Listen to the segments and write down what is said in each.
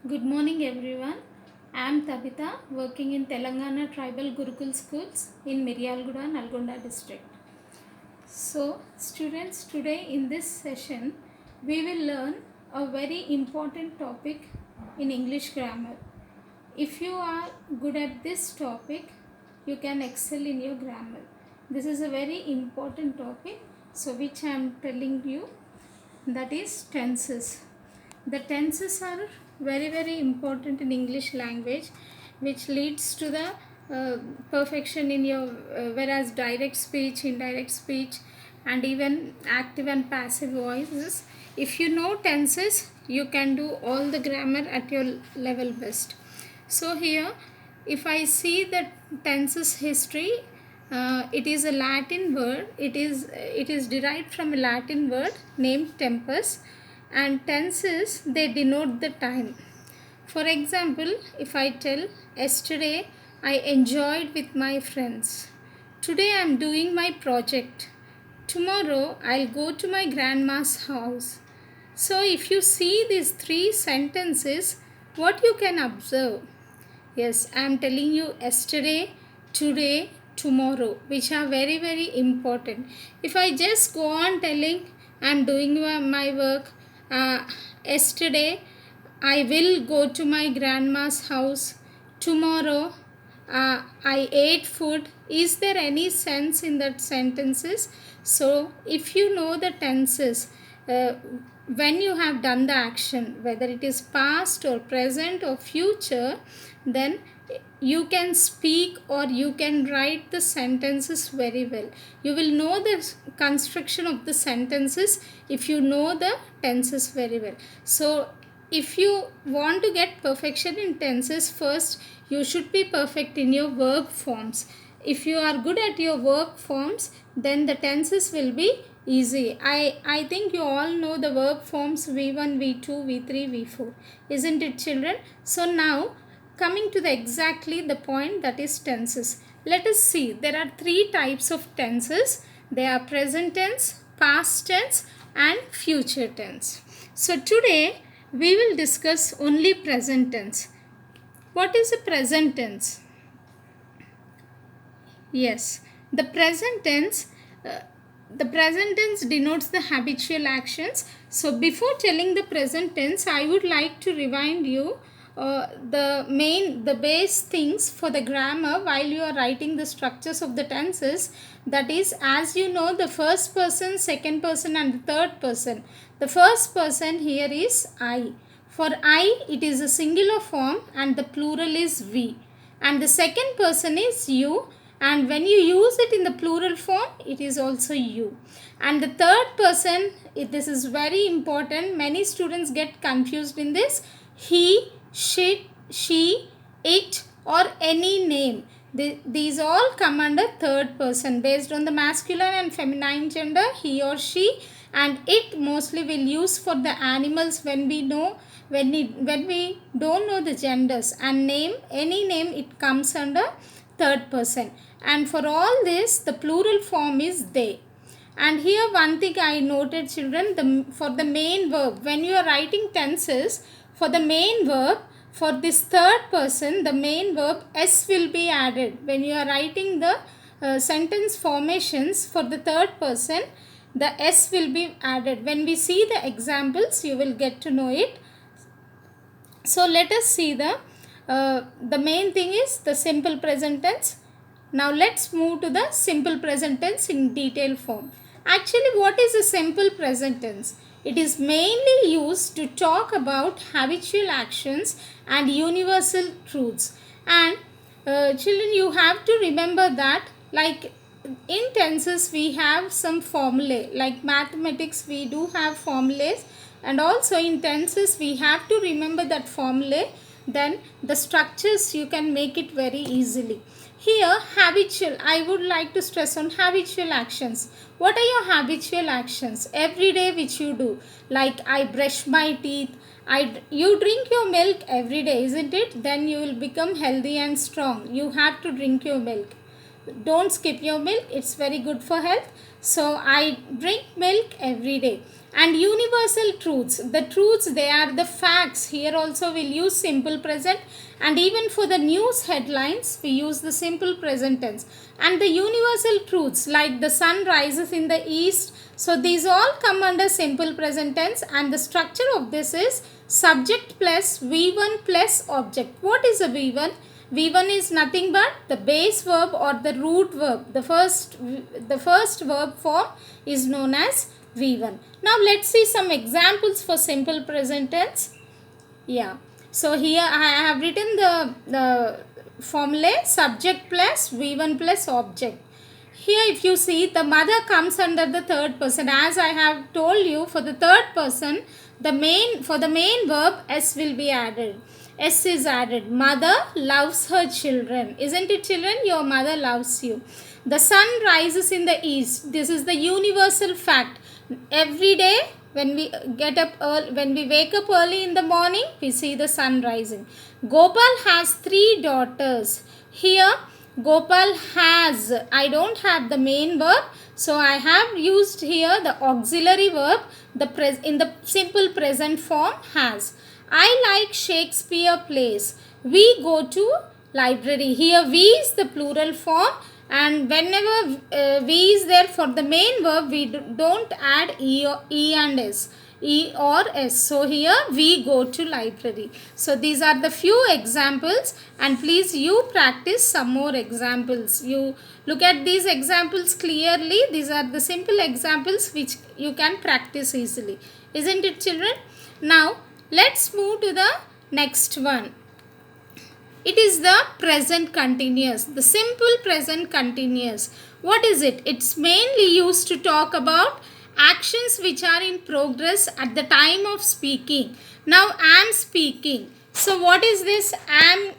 Good morning everyone. I am Tabitha working in Telangana Tribal Gurukul Schools in Miryalguda, Nalgonda district. So students, today in this session we will learn a very important topic in English grammar. If you are good at this topic, you can excel in your grammar. This is a very important topic, so which I am telling you, that is tenses. The tenses are very important in English language, which leads to the perfection in your whereas direct speech, indirect speech, and even active and passive voices. If you know tenses, you can do all the grammar at your level best. So here, if I see the tenses history, it is a Latin word. It is derived from a Latin word named tempus, and tenses, they denote the time. For example, if I tell yesterday I enjoyed with my friends, today I am doing my project, tomorrow I'll go to my grandma's house. So if you see these three sentences, what you can observe? Yes, I am telling you yesterday, today, tomorrow, which are very important. If I just go on telling I am doing my work, yesterday I will go to my grandma's house, tomorrow I ate food, is there any sense in that sentences? So if you know the tenses, uh, when you have done the action, whether it is past or present or future, then you can speak or you can write the sentences very well. You will know the construction of the sentences if you know the tenses very well. So if you want to get perfection in tenses, first you should be perfect in your verb forms. If you are good at your verb forms, then the tenses will be easy. I think you all know the verb forms V1, V2, V3, V4. Isn't it, children? So now coming to the exactly the point, that is tenses. Let us see. There are three types of tenses. They are present tense, past tense, and future tense. So today we will discuss only present tense. What is a present tense? Yes, the present tense. The present tense denotes the habitual actions. So before telling the present tense, I would like to remind you the base things for the grammar while you are writing the structures of the tenses. That is, as you know, the first person, second person, and the third person. The first person here is I. For I, it is a singular form and the plural is we. And the second person is you, and when you use it in the plural form, it is also you. And the third person, this is very important, many students get confused in this: he, she, it, or any name. These all come under third person based on the masculine and feminine gender, he or she, and it mostly will use for the animals when we know, when we don't know the genders. And name, any name, it comes under third person. And for all this, the plural form is they. And here one thing I noted, children, for the main verb, when you are writing tenses, for the main verb, for this third person, the main verb s will be added. When you are writing the sentence formations for the third person, the s will be added. When we see the examples, you will get to know it. So let us see the main thing is the simple present tense. Now let's move to the simple present tense in detail form. Actually, what is a simple present tense? It is mainly used to talk about habitual actions and universal truths. And children, you have to remember that, like in tenses we have some formulae, like mathematics we do have formulas, and also in tenses we have to remember that formulae. Then the structures you can make it very easily. Here habitual, I would like to stress on habitual actions. What are your habitual actions every day which you do? Like I brush my teeth, you drink your milk every day, isn't it? Then you will become healthy and strong. You have to drink your milk. don't skip your milk, it's very good for health. So I drink milk every day. And universal truths, the truths, they are the facts. Here also we'll use simple present, and even for the news headlines we use the simple present tense. And the universal truths like the sun rises in the east, so these all come under simple present tense. And the structure of this is subject plus V1 plus object. What is a V1? V1 is nothing but the base verb or the root verb. The first verb form is known as V1. Now let's see some examples for simple present tense. Yeah. So here I have written the formula subject plus V1 plus object. Here if you see, the mother comes under the third person. As I have told you, for the third person, for the main verb S will be added. S is added. Mother loves her children. Isn't it, children? Your mother loves you. The sun rises in the east. This is the universal fact. Every day when we wake up early in the morning, we see the sun rising. Gopal has 3 daughters. Here Gopal has, I don't have the main verb, so I have used here the auxiliary verb in the simple present form has. I like Shakespeare plays. We go to library. Here we is the plural form, and whenever we is there for the main verb, we don't add e and s. E or S. So here we go to library. So these are the few examples, and please you practice some more examples. You look at these examples clearly. These are the simple examples which you can practice easily. Isn't it, children? Now let's move to the next one. It is the present continuous, the simple present continuous. What is it? It's mainly used to talk about actions which are in progress at the time of speaking. Now I am speaking. So what is this? I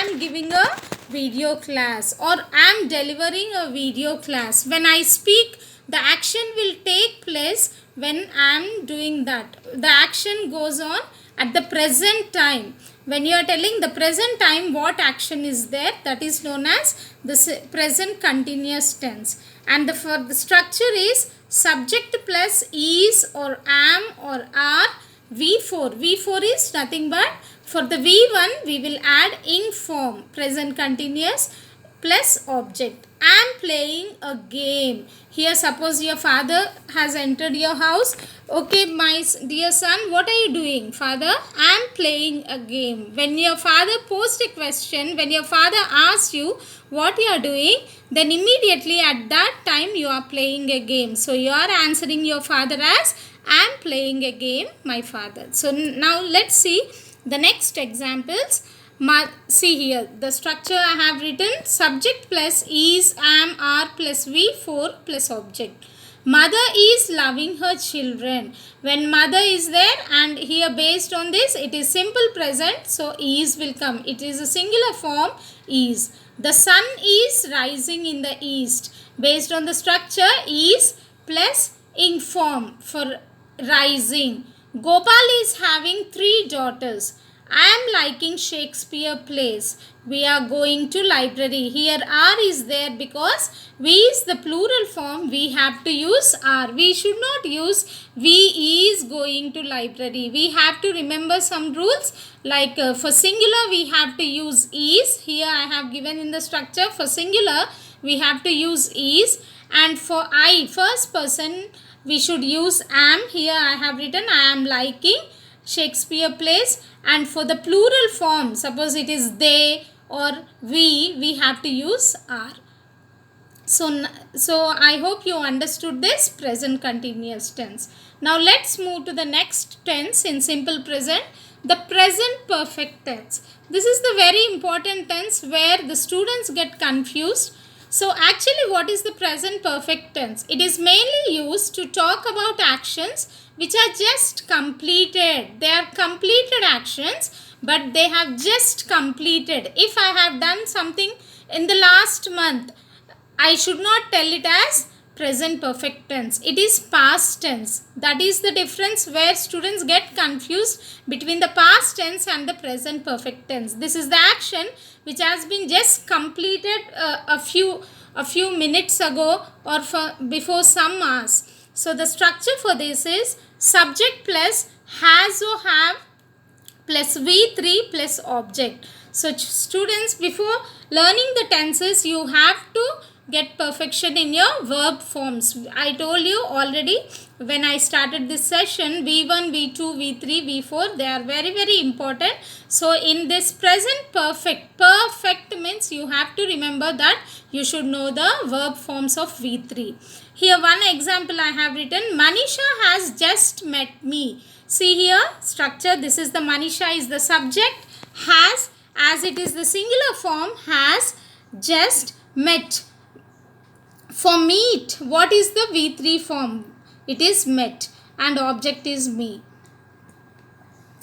am giving a video class, or I am delivering a video class. When I speak, the action will take place when I am doing that. The action goes on at the present time. When you are telling the present time, what action is there? That is known as the present continuous tense. And for the structure is subject plus is or am or are, V4. V4 is nothing but, for the V1 we will add ing form, present continuous plus object. I am playing a game. Here suppose your father has entered your house. Okay, my dear son, what are you doing? Father, I am playing a game. When your father posed a question, when your father asks you what you are doing, then immediately at that time you are playing a game. So you are answering your father as I am playing a game, my father. So now let's see the next examples. See here, the structure I have written subject plus is, am, are plus V4 plus object. Mother is loving her children. When mother is there, and here based on this it is simple present, so is will come. It is a singular form, is. The sun is rising in the east. Based on the structure, is plus ing form for rising. Gopal is having 3 daughters. I am liking Shakespeare plays. We are going to library. Here are is there because we is the plural form. We have to use are. We should not use we is going to library. We have to remember some rules, like for singular we have to use is. Here I have given in the structure, for singular we have to use is, and for I, first person, we should use am. Here I have written I am liking Shakespeare plays. And for the plural form, suppose it is they or we have to use are. So I hope you understood this present continuous tense. Now let's move to the next tense in simple present, the present perfect tense. This is the very important tense where the students get confused. So actually, what is the present perfect tense? It is mainly used to talk about actions which are just completed. They are completed actions, but they have just completed. If I have done something in the last month, I should not tell it as present perfect tense. It is past tense. That is the difference where students get confused between the past tense and the present perfect tense. This is the action which has been just completed a few a few minutes ago or before some hours. So the structure for this is subject plus has or have plus V3 plus object. So students, before learning the tenses, you have to get perfection in your verb forms. I told you already when I started this session, V1, V2, V3, V4, they are very, very important. So in this present perfect, perfect means you have to remember that you should know the verb forms of V3. Here one example I have written, Manisha has just met me. See here, structure, this is the Manisha is the subject, has, as it is the singular form, has just met. For meet, what is the V3 form? It is met and object is me.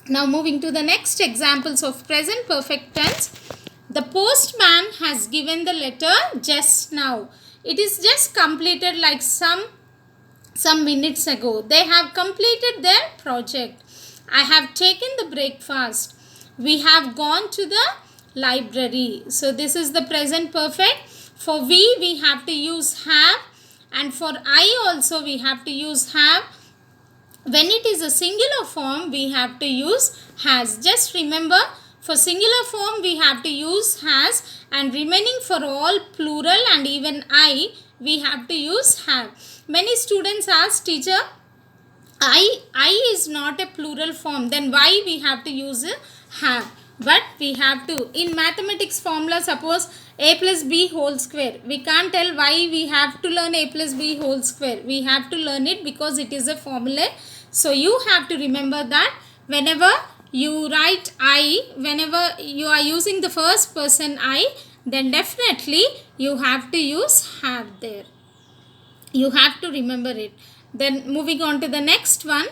Now moving to the next examples of present perfect tense. The postman has given the letter just now. It is just completed like some minutes ago. They have completed their project. I have taken the breakfast. We have gone to the library. So this is the present perfect. For we have to use have, and for I also we have to use have. When it is a singular form, we have to use has. Just remember, for singular form we have to use has, and remaining for all plural and even I, we have to use have. Many students ask, teacher, I is not a plural form, then why we have to use a have? But we have to. In mathematics formula, suppose a plus b whole square. We can't tell why we have to learn a plus b whole square. We have to learn it because it is a formula. So you have to remember that whenever you write I, whenever you are using the first person I, then definitely you have to use have there. You have to remember it. Then moving on to the next one,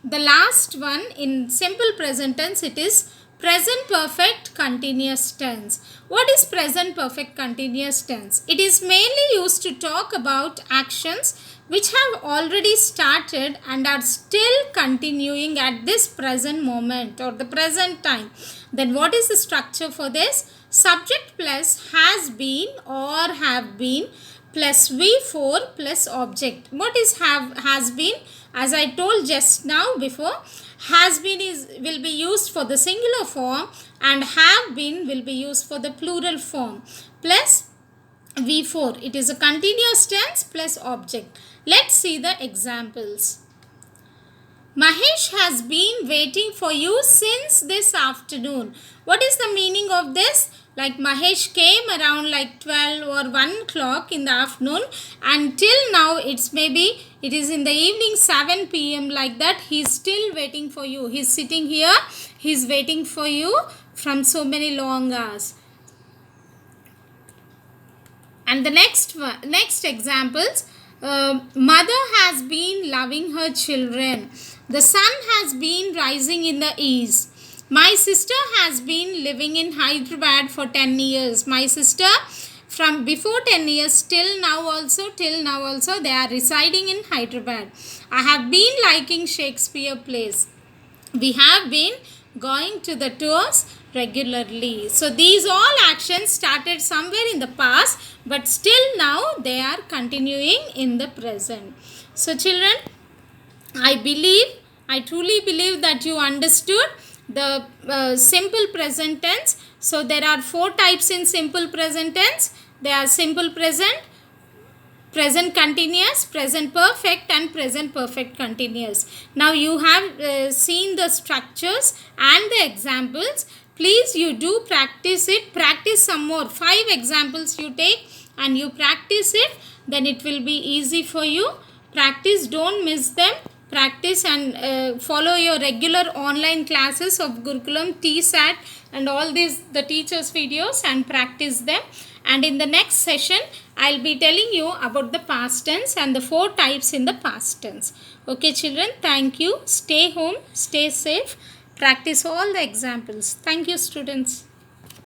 the last one in simple present tense, it is present perfect continuous tense. What is present perfect continuous tense? It is mainly used to talk about actions which have already started and are still continuing at this present moment or the present time. Then what is the structure for this? Subject plus has been or have been plus V4 plus object. What is has been? As I told just now before, has been will be used for the singular form and have been will be used for the plural form, plus V4. It is a continuous tense plus object. Let's see the examples. Mahesh has been waiting for you since this afternoon. What is the meaning of this? Like Mahesh came around like 12 or 1 o'clock in the afternoon, and till now it is in the evening 7 p.m. like that. He is still waiting for you. He is sitting here. He is waiting for you from so many long hours. And the next examples. Mother has been loving her children. The sun has been rising in the east. My sister has been living in Hyderabad for 10 years. My sister from before 10 years till now also they are residing in Hyderabad. I have been liking Shakespeare plays. We have been going to the tours regularly. So these all actions started somewhere in the past, but still now they are continuing in the present. So children, I truly believe that you understood the simple present tense. So there are 4 types in simple present tense. They are simple present, present continuous, present perfect and present perfect continuous. Now you have seen the structures and the examples. Please you do practice it. Practice some more. 5 examples you take and you practice it. Then it will be easy for you. Practice, don't miss them. Practice and follow your regular online classes of Gurukulam, TSAT and all these the teachers videos and practice them. And in the next session, I'll be telling you about the past tense and the 4 types in the past tense. Okay children, thank you. Stay home, stay safe. Practice all the examples. Thank you students.